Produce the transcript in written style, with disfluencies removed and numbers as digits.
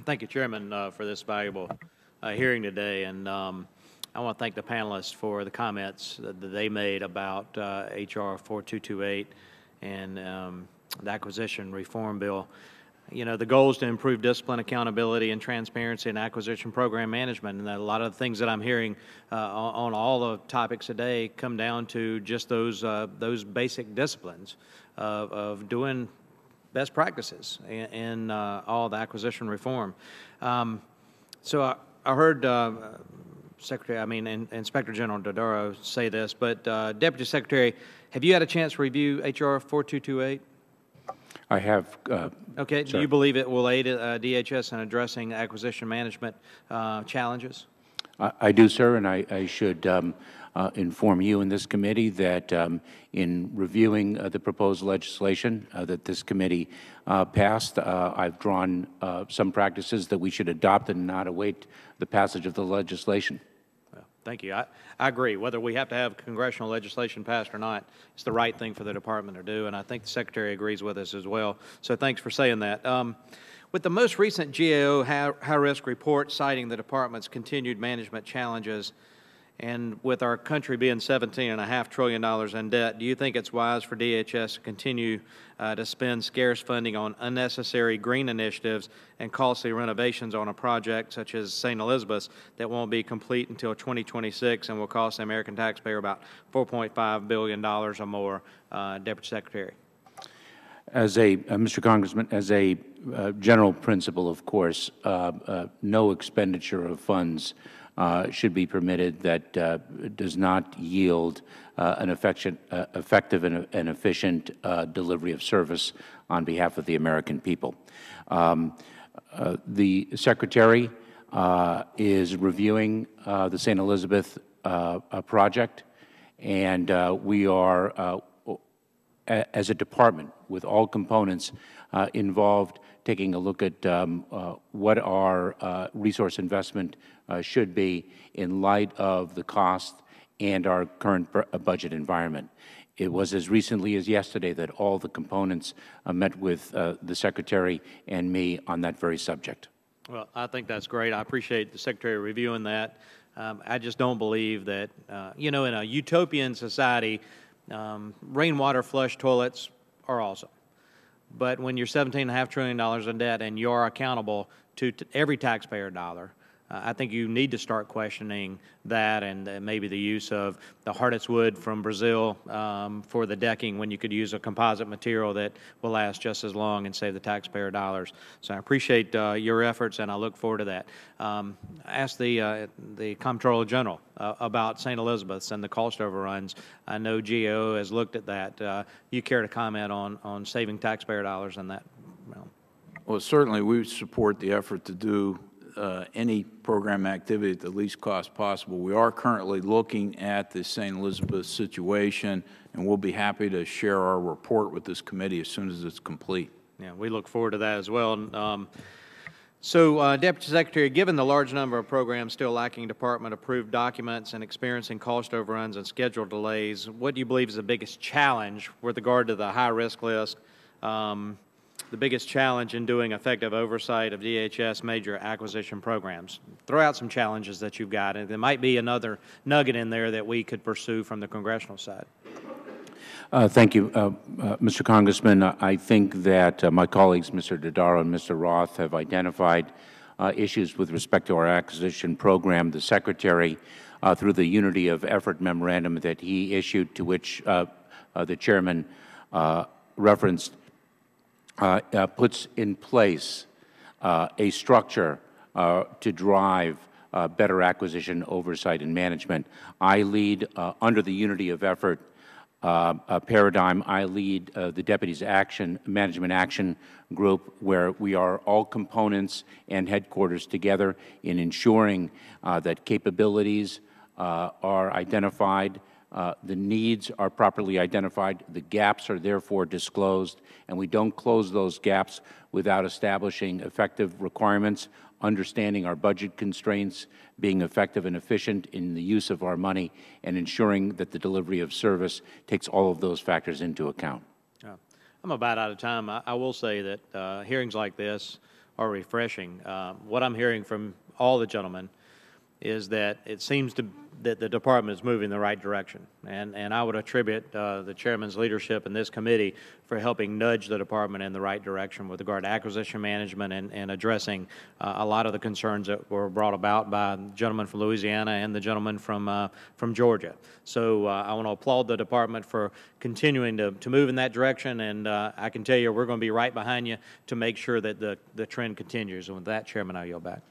Thank you, Chairman, for this valuable hearing today. And I want to thank the panelists for the comments that they made about H.R. 4228 and the acquisition reform bill. You know, the goal is to improve discipline, accountability, and transparency in acquisition program management. And a lot of the things that I'm hearing on all the topics today come down to just those basic disciplines of doing best practices in all the acquisition reform. So I heard Inspector General Dodaro say this, but Deputy Secretary, have you had a chance to review H.R. 4228? I have. Okay. Sir. Do you believe it will aid DHS in addressing acquisition management challenges? I do, sir, and I should inform you in this committee that in reviewing the proposed legislation that this committee passed, I've drawn some practices that we should adopt and not await the passage of the legislation. Well, thank you. I agree. Whether we have to have congressional legislation passed or not, it's the right thing for the Department to do, and I think the Secretary agrees with us as well. So thanks for saying that. With the most recent GAO high-risk report citing the Department's continued management challenges, and with our country being $17.5 trillion in debt, do you think it's wise for DHS to continue to spend scarce funding on unnecessary green initiatives and costly renovations on a project such as St. Elizabeth's that won't be complete until 2026 and will cost the American taxpayer about $4.5 billion or more, Deputy Secretary? As Mr. Congressman, as a general principle, of course, no expenditure of funds should be permitted that does not yield an effective and efficient delivery of service on behalf of the American people. The Secretary is reviewing the St. Elizabeth project, and we are, as a department, with all components involved, taking a look at what our resource investment should be in light of the cost and our current budget environment. It was as recently as yesterday that all the components met with the Secretary and me on that very subject. Well, I think that's great. I appreciate the Secretary reviewing that. I just don't believe that, you know, in a utopian society, rainwater flush toilets are awesome. But when you're $17.5 trillion in debt and you're accountable to every taxpayer dollar, I think you need to start questioning that and maybe the use of the hardest wood from Brazil for the decking when you could use a composite material that will last just as long and save the taxpayer dollars. So I appreciate your efforts, and I look forward to that. Ask the Comptroller General about St. Elizabeth's and the cost overruns. I know GAO has looked at that. You care to comment on saving taxpayer dollars in that realm? Well, certainly we support the effort to do any program activity at the least cost possible. We are currently looking at the St. Elizabeth situation, and we'll be happy to share our report with this committee as soon as it's complete. Yeah, we look forward to that as well. Deputy Secretary, given the large number of programs still lacking Department-approved documents and experiencing cost overruns and schedule delays, what do you believe is the biggest challenge with regard to the high-risk list, the biggest challenge in doing effective oversight of DHS major acquisition programs? Throw out some challenges that you've got, and there might be another nugget in there that we could pursue from the congressional side. Thank you, Mr. Congressman. I think that my colleagues, Mr. Dodaro and Mr. Roth, have identified issues with respect to our acquisition program. The Secretary, through the Unity of Effort memorandum that he issued, to which the Chairman referenced, puts in place a structure to drive better acquisition oversight and management. I lead, under the Unity of Effort paradigm, I lead the Deputies Management Action Group, where we are all components and headquarters together in ensuring that capabilities are identified, the needs are properly identified, the gaps are therefore disclosed, and we don't close those gaps without establishing effective requirements, understanding our budget constraints, being effective and efficient in the use of our money, and ensuring that the delivery of service takes all of those factors into account. I'm about out of time. I will say that hearings like this are refreshing. What I'm hearing from all the gentlemen is that it seems that the department is moving in the right direction. And I would attribute the chairman's leadership in this committee for helping nudge the department in the right direction with regard to acquisition management and addressing a lot of the concerns that were brought about by the gentleman from Louisiana and the gentleman from Georgia. So I want to applaud the department for continuing to move in that direction, and I can tell you we're going to be right behind you to make sure that the trend continues. And with that, Chairman, I yield back.